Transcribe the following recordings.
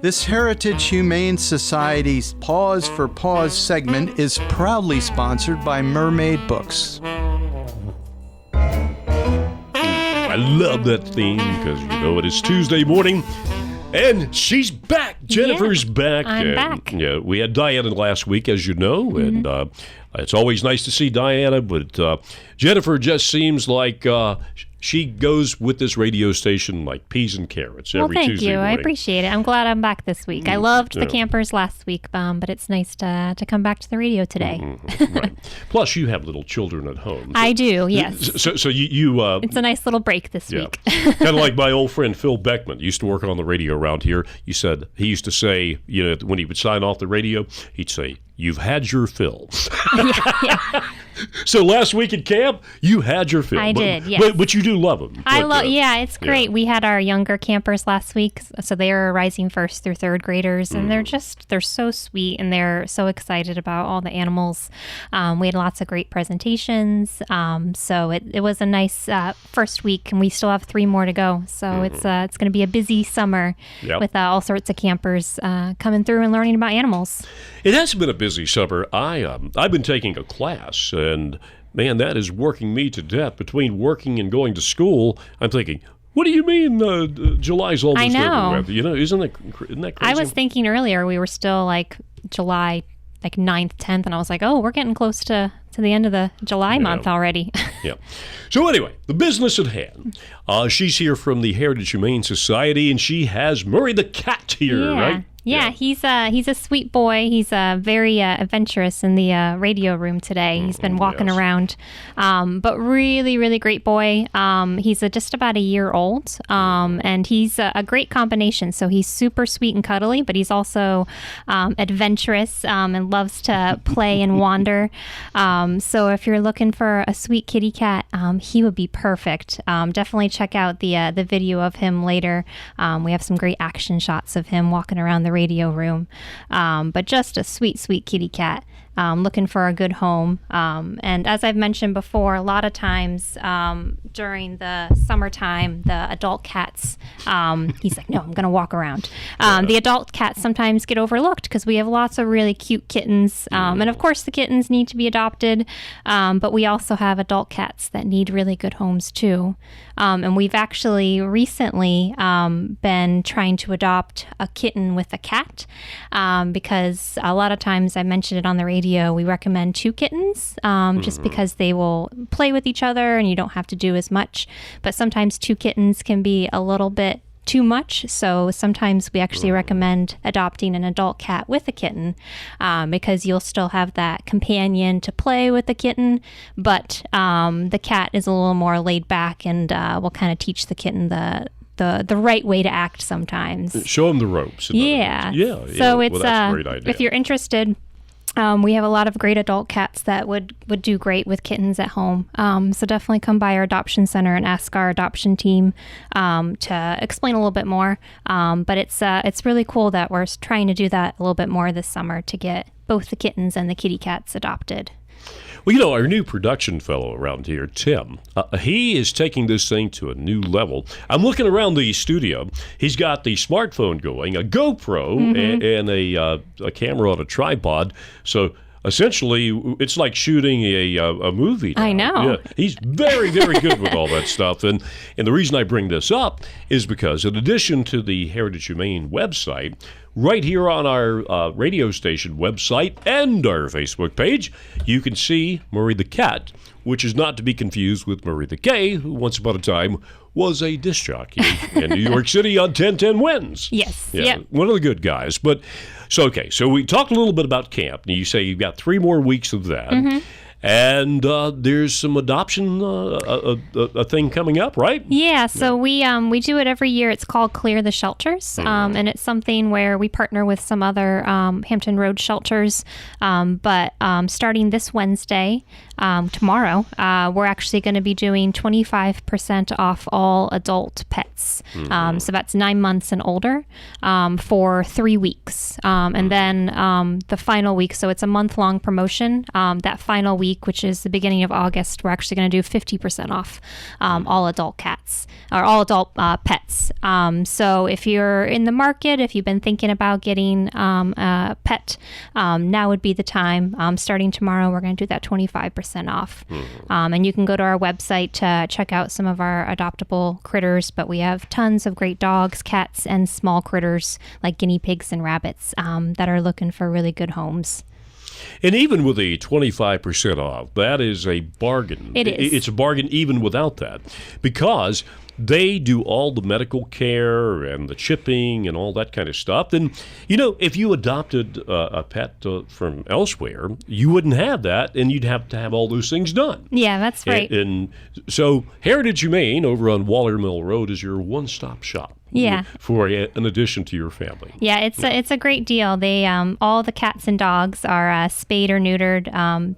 This Heritage Humane Society's Paws for Paws segment is proudly sponsored by Mermaid Books. I love that theme because, it is Tuesday morning. And she's back. Jennifer's back. I'm back. Yeah, we had Diana last week, as you know, and it's always nice to see Diana, but Jennifer just seems like she goes with this radio station like peas and carrots every Tuesday morning. Thank you. I appreciate it. I'm glad I'm back this week. I loved the campers last week, but it's nice to come back to the radio today. Right. Plus, you have little children at home. I do, yes. So you it's a nice little break this week. Kind of like my old friend Phil Beckman used to work on the radio around here. He used to say, when he would sign off the radio, he'd say, "You've had your fill." Yeah. So last week at camp, you had your fill. I did, yes. But you do love them. It's great. Yeah. We had our younger campers last week, so they are rising first through third graders, and they're so sweet, and they're so excited about all the animals. We had lots of great presentations, so it was a nice first week, and we still have 3 more to go. So it's going to be a busy summer with all sorts of campers coming through and learning about animals. It has been a busy summer. I've been taking a class, and man, that is working me to death. Between working and going to school, I'm thinking, what do you mean July's almost over with? Isn't that crazy? I was thinking earlier we were still like July 9th, 10th, and I was like, oh, we're getting close to the end of the July month already. Yeah. So anyway, the business at hand. She's here from the Heritage Humane Society, and she has Murray the cat here, right? Yeah, he's a sweet boy. He's very adventurous in the radio room today. He's been walking around, but really, really great boy. He's just about a year old, and he's a great combination. So he's super sweet and cuddly, but he's also adventurous and loves to play and wander. So if you're looking for a sweet kitty cat, he would be perfect. Definitely check out the video of him later. We have some great action shots of him walking around the radio room, but just a sweet kitty cat, looking for a good home. And as I've mentioned before, a lot of times during the summertime, the adult cats, he's like, no, I'm gonna walk around. The adult cats sometimes get overlooked because we have lots of really cute kittens, and of course the kittens need to be adopted, but we also have adult cats that need really good homes too. And we've actually recently been trying to adopt a kitten with a cat, because a lot of times, I mentioned it on the radio, we recommend 2 kittens, just because they will play with each other and you don't have to do as much. But sometimes 2 kittens can be a little bit too much, so sometimes we actually recommend adopting an adult cat with a kitten, because you'll still have that companion to play with the kitten, but the cat is a little more laid back and will kind of teach the kitten the right way to act sometimes. Show them the ropes. Yeah. So it's that's a great idea. If you're interested, we have a lot of great adult cats that would do great with kittens at home. So definitely come by our adoption center and ask our adoption team to explain a little bit more. But it's really cool that we're trying to do that a little bit more this summer to get both the kittens and the kitty cats adopted. Well, our new production fellow around here, Tim, he is taking this thing to a new level. I'm looking around the studio. He's got the smartphone going, a GoPro, and a camera on a tripod. So essentially, it's like shooting a movie now. I know. Yeah, he's very, very good with all that stuff. And the reason I bring this up is because in addition to the Heritage Humane website, right here on our radio station website and our Facebook page, you can see Murray the cat, which is not to be confused with Murray the Gay, who once upon a time was a disc jockey in New York City on 1010 Wins. Yes. Yeah, one of the good guys. But so we talked a little bit about camp. And you say you've got 3 more weeks of that. And there's some adoption a thing coming up, right? Yeah, so we do it every year. It's called Clear the Shelters, and it's something where we partner with some other Hampton Road shelters. But starting this Wednesday, tomorrow, we're actually going to be doing 25% off all adult pets. So that's 9 months and older for 3 weeks. And then the final week, so it's a month-long promotion. That final week, which is the beginning of August, we're actually going to do 50% off all adult cats or all adult pets. So if you're in the market, if you've been thinking about getting a pet, now would be the time. Starting tomorrow, we're going to do that 25% off. And you can go to our website to check out some of our adoptable critters, but we have tons of great dogs, cats, and small critters like guinea pigs and rabbits that are looking for really good homes. And even with a 25% off, that is a bargain. It is. It's a bargain even without that, because they do all the medical care and the chipping and all that kind of stuff. And, if you adopted a pet from elsewhere, you wouldn't have that, and you'd have to have all those things done. Yeah, that's right. And so Heritage Humane over on Waller Mill Road is your one-stop shop. Yeah. For an addition to your family. Yeah, it's a great deal. They all the cats and dogs are spayed or neutered,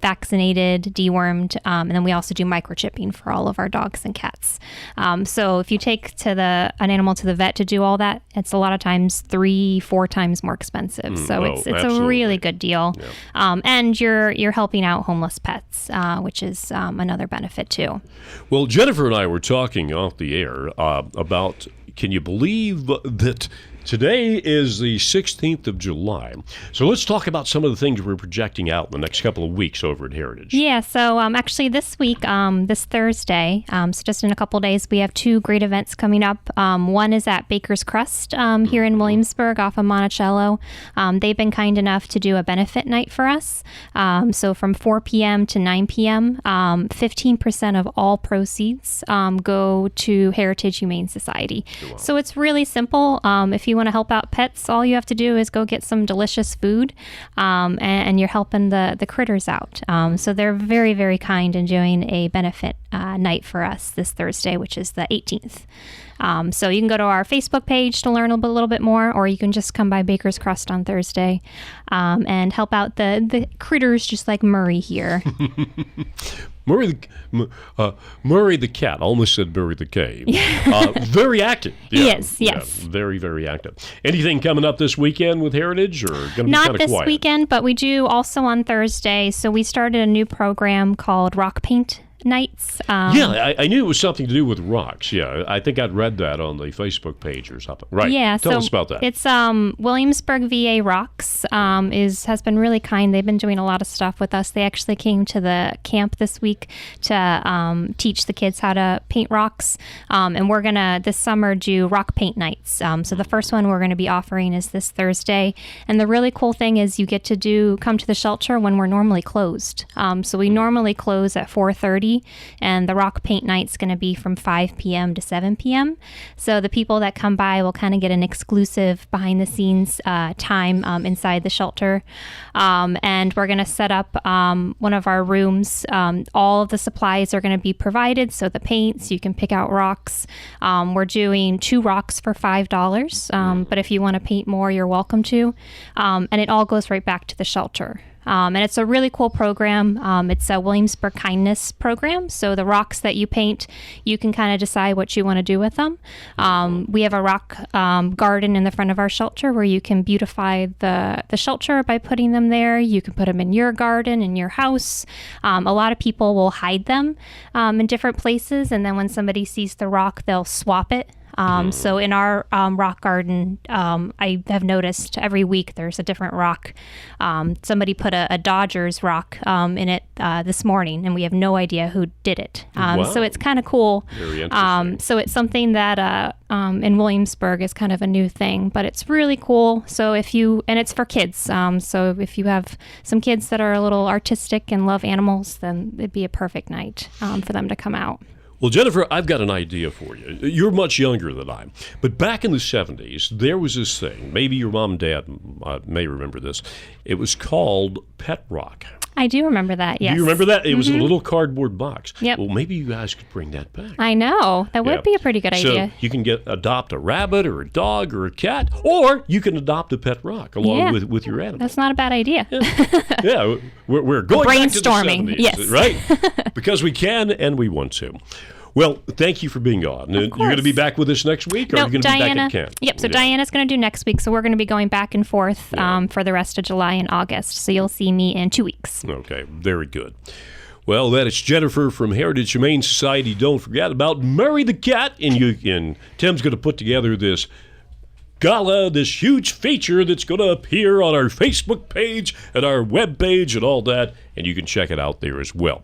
vaccinated, dewormed, and then we also do microchipping for all of our dogs and cats. So if you take an animal to the vet to do all that, it's a lot of times 3-4 times more expensive. So it's a really good deal. Yeah. And you're helping out homeless pets, which is another benefit too. Well, Jennifer and I were talking off the air about. Can you believe that today is the 16th of July? So let's talk about some of the things we're projecting out in the next couple of weeks over at Heritage. Yeah, so actually this week, this Thursday, so just in a couple of days, we have 2 great events coming up. One is at Baker's Crust here in Williamsburg off of Monticello. They've been kind enough to do a benefit night for us. So from 4 p.m. to 9 p.m., 15% of all proceeds go to Heritage Humane Society. Wow. So it's really simple. If you want to help out pets, all you have to do is go get some delicious food, and you're helping the critters out. So they're very, very kind in doing a benefit night for us this Thursday, which is the 18th. So you can go to our Facebook page to learn a little bit more, or you can just come by Baker's Crust on Thursday and help out the critters just like Murray here. Murray the cat. I almost said Murray the cave. Very active. Yeah. Yes. Yeah, very, very active. Anything coming up this weekend with Heritage, or going to be kind of quiet? Not this weekend, but we do also on Thursday. So we started a new program called Rock Paint Nights. I knew it was something to do with rocks. Yeah, I think I'd read that on the Facebook page or something. Right. Yeah. Tell us about that. It's Williamsburg VA Rocks has been really kind. They've been doing a lot of stuff with us. They actually came to the camp this week to teach the kids how to paint rocks. And we're gonna this summer do rock paint nights. So the first one we're going to be offering is this Thursday. And the really cool thing is you get to come to the shelter when we're normally closed. So we normally close at 4:30. And the rock paint night's going to be from 5 p.m. to 7 p.m. So the people that come by will kind of get an exclusive behind-the-scenes time inside the shelter. And we're going to set up one of our rooms. All of the supplies are going to be provided. So the paints, you can pick out rocks. We're doing 2 rocks for $5. But if you want to paint more, you're welcome to. And it all goes right back to the shelter. And it's a really cool program. It's a Williamsburg Kindness program. So the rocks that you paint, you can kind of decide what you want to do with them. We have a rock garden in the front of our shelter where you can beautify the shelter by putting them there. You can put them in your garden, in your house. A lot of people will hide them in different places. And then when somebody sees the rock, they'll swap it. So in our rock garden, I have noticed every week there's a different rock. Somebody put a Dodgers rock in it this morning, and we have no idea who did it. Wow. So it's kind of cool. Very interesting. So it's something that in Williamsburg is kind of a new thing, but it's really cool. So and it's for kids. So if you have some kids that are a little artistic and love animals, then it'd be a perfect night for them to come out. Well, Jennifer, I've got an idea for you. You're much younger than I am. But back in the 70s, there was this thing. Maybe your mom and dad may remember this. It was called Pet Rock. I do remember that, yes. Do you remember that? It was a little cardboard box. Yep. Well, maybe you guys could bring that back. I know. That would be a pretty good idea. So you can adopt a rabbit or a dog or a cat, or you can adopt a pet rock along with your animal. That's not a bad idea. Yeah, we're going brainstorming. Back to the 70s, yes. right? Because we can and we want to. Well, thank you for being on. You're going to be back with us next week, or are you going to be back at camp? Yep, so Diana's going to do next week, so we're going to be going back and forth for the rest of July and August. So you'll see me in 2 weeks. Okay, very good. Well, that is Jennifer from Heritage Humane Society. Don't forget about Murray the Cat. And Tim's going to put together this gala, this huge feature that's going to appear on our Facebook page and our web page and all that, and you can check it out there as well.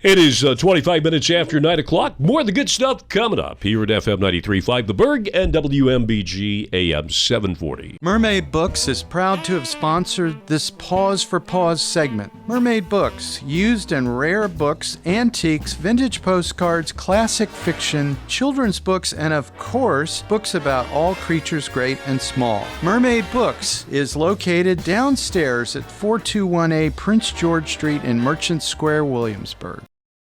It is 25 minutes after 9 o'clock. More of the good stuff coming up here at FM 93.5 The Berg and WMBG AM 740. Mermaid Books is proud to have sponsored this Paws for Paws segment. Mermaid Books, used and rare books, antiques, vintage postcards, classic fiction, children's books, and of course, books about all creatures great and small. Mermaid Books is located downstairs at 421A Prince George Street in Merchant Square, Williamsburg.